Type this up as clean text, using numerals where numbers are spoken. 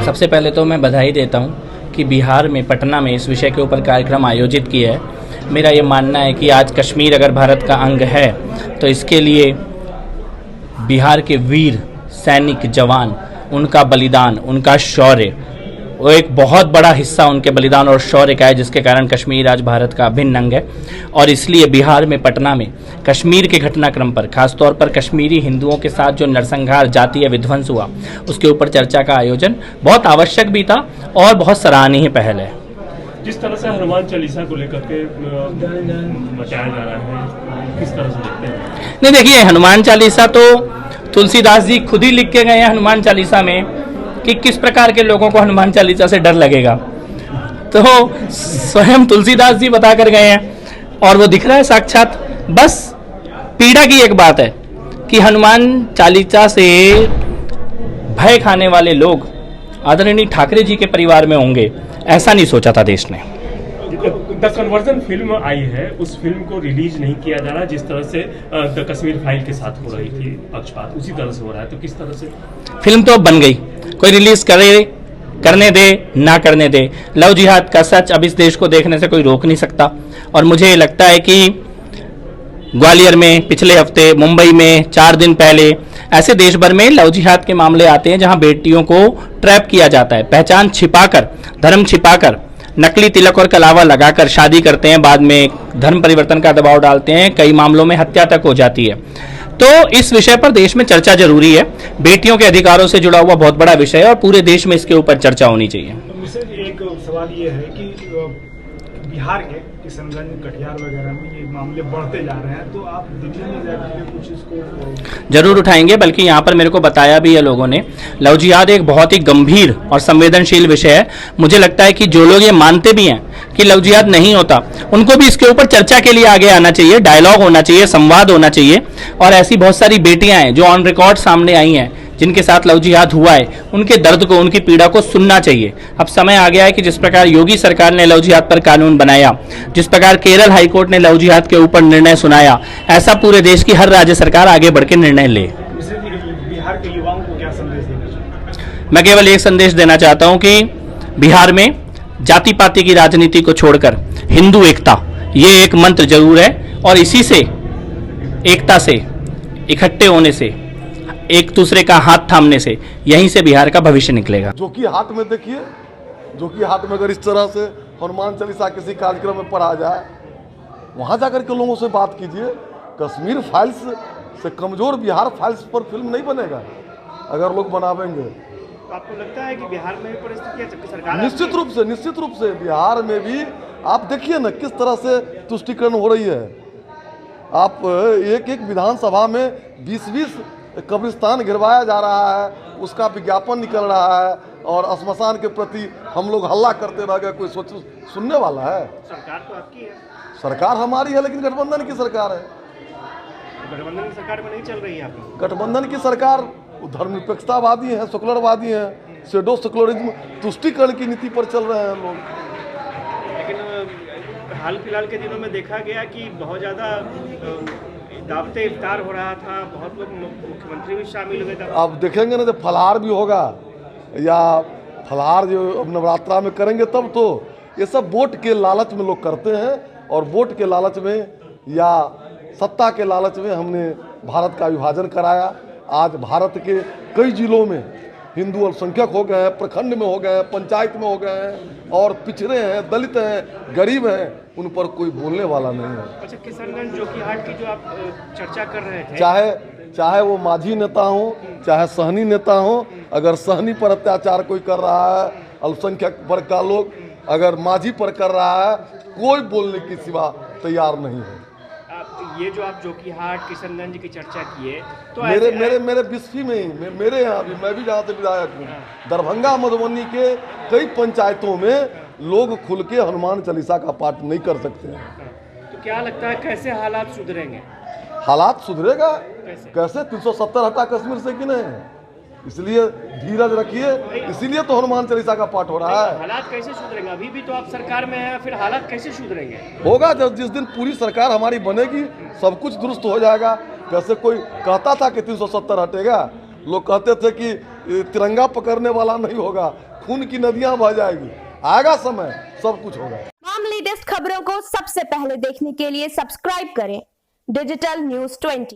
सबसे पहले तो मैं बधाई देता हूं कि बिहार में पटना में इस विषय के ऊपर कार्यक्रम आयोजित किया है। मेरा ये मानना है कि आज कश्मीर अगर भारत का अंग है तो इसके लिए बिहार के वीर सैनिक जवान, उनका बलिदान, उनका शौर्य, वो एक बहुत बड़ा हिस्सा उनके बलिदान और शौर्य का है, जिसके कारण कश्मीर आज भारत का अभिन्न अंग है। और इसलिए बिहार में पटना में कश्मीर के घटनाक्रम पर, खासतौर पर कश्मीरी हिंदुओं के साथ जो नरसंहार, जातीय विध्वंस हुआ, उसके ऊपर चर्चा का आयोजन बहुत आवश्यक भी था और बहुत सराहनीय पहल है। जिस तरह से हनुमान चालीसा को लेकर के मचाया जा रहा है, किस तरह से देखते हैं? नहीं, देखिए, हनुमान चालीसा तो तुलसीदास जी खुद ही लिख के गए हैं हनुमान चालीसा में कि किस प्रकार के लोगों को हनुमान चालीसा से डर लगेगा, तो स्वयं तुलसीदास जी बता कर गए हैं और वो दिख रहा है साक्षात। बस पीड़ा की एक बात है कि हनुमान चालीसा से भय खाने वाले लोग आदरणीय ठाकरे जी के परिवार में होंगे, ऐसा नहीं सोचा था देश ने। द कन्वर्जन फिल्म आई है, उस फिल्म को रिलीज नहीं किया जा रहा, जिस तरह से द कश्मीर फाइल के साथ हो रही थी पक्षपात, उसी तरह से हो रहा है, तो किस तरह से? फिल्म तो अब बन गई, कोई रिलीज करे, करने दे ना करने दे, लव जिहाद का सच अब इस देश को देखने से कोई रोक नहीं सकता। और मुझे लगता है कि ग्वालियर में पिछले हफ्ते, मुंबई में 4 दिन पहले, ऐसे देश भर में लव जिहाद के मामले आते हैं जहां बेटियों को ट्रैप किया जाता है, पहचान छिपाकर, धर्म छिपाकर, नकली तिलक और कलावा लगाकर शादी करते हैं, बाद में धर्म परिवर्तन का दबाव डालते हैं, कई मामलों में हत्या तक हो जाती है। तो इस विषय पर देश में चर्चा जरूरी है। बेटियों के अधिकारों से जुड़ा हुआ बहुत बड़ा विषय है और पूरे देश में इसके ऊपर चर्चा होनी चाहिए। एक सवाल ये है कि बिहार के किशनगंज, कटिहार वगैरह में ये मामले बढ़ते जा रहे हैं, तो आप दिल्ली में जाकर कुछ इसको जरूर उठाएंगे, बल्कि यहाँ पर मेरे को बताया भी है लोगों ने। लव जिहाद एक बहुत ही गंभीर और संवेदनशील विषय है। मुझे लगता है कि जो लोग ये मानते भी हैं कि लव जिहाद नहीं होता, उनको भी इसके ऊपर चर्चा के लिए आगे आना चाहिए, डायलॉग होना चाहिए, संवाद होना चाहिए। और ऐसी बहुत सारी बेटियां हैं जो ऑन रिकॉर्ड सामने आई हैं जिनके साथ लव जिहाद हुआ है, उनके दर्द को, उनकी पीड़ा को सुनना चाहिए। अब समय आ गया है कि जिस प्रकार योगी सरकार ने लव जिहाद पर कानून बनाया, जिस प्रकार केरल हाईकोर्ट ने लव जिहाद के ऊपर निर्णय सुनाया, ऐसा पूरे देश की हर राज्य सरकार आगे बढ़ के निर्णय ले। बिहार के युवाओं को क्या संदेश देना चाहिए? मैं केवल एक संदेश देना चाहता हूं कि बिहार में जाति पाति की राजनीति को छोड़कर हिंदू एकता, ये एक मंत्र जरूर है और इसी से, एकता से, इकट्ठे होने से, एक दूसरे का हाथ थामने से, यहीं से बिहार का भविष्य निकलेगा। जो कि हाथ में देखिए, जो कि हाथ में अगर इस तरह से हनुमान चालीसा किसी कार्यक्रम में पढ़ा जाए, वहां जाकर के लोगों से बात कीजिए। कश्मीर फाइल्स से कमजोर बिहार फाइल्स पर फिल्म नहीं बनेगा अगर लोग बनावेंगे। आपको लगता है कि बिहार में भी परिस्थितियां सरकार निश्चित रूप से बिहार में भी आप देखिए ना किस तरह से तुष्टिकरण हो रही है। आप एक विधानसभा में 20-20 कब्रिस्तान गिरवाया जा रहा है, उसका विज्ञापन निकल रहा है और श्मशान के प्रति हम लोग हल्ला करते रह गए, कोई सुनने वाला है? सरकार तो आपकी है। सरकार हमारी है, लेकिन गठबंधन की सरकार है। गठबंधन की सरकार में नहीं चल रही है आपकी? गठबंधन की सरकार धर्मनिरपेक्षतावादी है, सेकुलरवादी है, सेडो सेकुलरिज्म, तुष्टिकरण की नीति पर चल रहे हैं लोग। लेकिन हाल फिलहाल के दिनों में देखा गया कि बहुत ज़्यादा दावते इफ्तार हो रहा था, बहुत लोग, मुख्यमंत्री भी शामिल हुए थे। आप देखेंगे ना, जब फलाहार भी होगा या फलाहार जो नवरात्रा में करेंगे, तब तो ये सब वोट के लालच में लोग करते हैं और वोट के लालच में या सत्ता के लालच में हमने भारत का विभाजन कराया। आज भारत के कई जिलों में हिंदू अल्पसंख्यक हो गए हैं, प्रखंड में हो गए हैं, पंचायत में हो गए हैं और पिछड़े हैं, दलित हैं, गरीब हैं, उन पर कोई बोलने वाला नहीं है। अच्छा, किशनगंज जोकीहाट की जो आप चर्चा कर रहे थे, चाहे वो माझी नेता हो, चाहे सहनी नेता हो, अगर सहनी पर अत्याचार कोई कर रहा है, अल्पसंख्यक वर्ग का लोग अगर माझी पर कर रहा है, कोई बोलने की सिवा तैयार नहीं है। ये जो आप जोकीहाट, किशनगंज की चर्चा किए, तो मेरे बिस्फी में ही, मेरे यहाँ भी, मैं भी जहाँ से विधायक हूँ, दरभंगा, मधुबनी के कई पंचायतों में लोग खुल के हनुमान चालीसा का पाठ नहीं कर सकते हैं। तो क्या लगता है कैसे हालात सुधरेंगे? हालात सुधरेगा कैसे? 370 हटा कश्मीर से कि नहीं? इसलिए धीरज रखिए, इसीलिए तो हनुमान चालीसा का पाठ हो रहा है। हालात कैसे सुधरेंगे? अभी भी तो आप सरकार में हैं, फिर हालात कैसे सुधरेंगे? होगा जब जिस दिन पूरी सरकार हमारी बनेगी, सब कुछ दुरुस्त हो जाएगा। कैसे कोई कहता था कि 370 हटेगा, लोग कहते थे कि तिरंगा पकड़ने वाला नहीं होगा, खून की नदियां बह जाएगी। आएगा समय, सब कुछ होगा। तमाम लेटेस्ट खबरों को सबसे पहले देखने के लिए सब्सक्राइब करें डिजिटल न्यूज़ 20।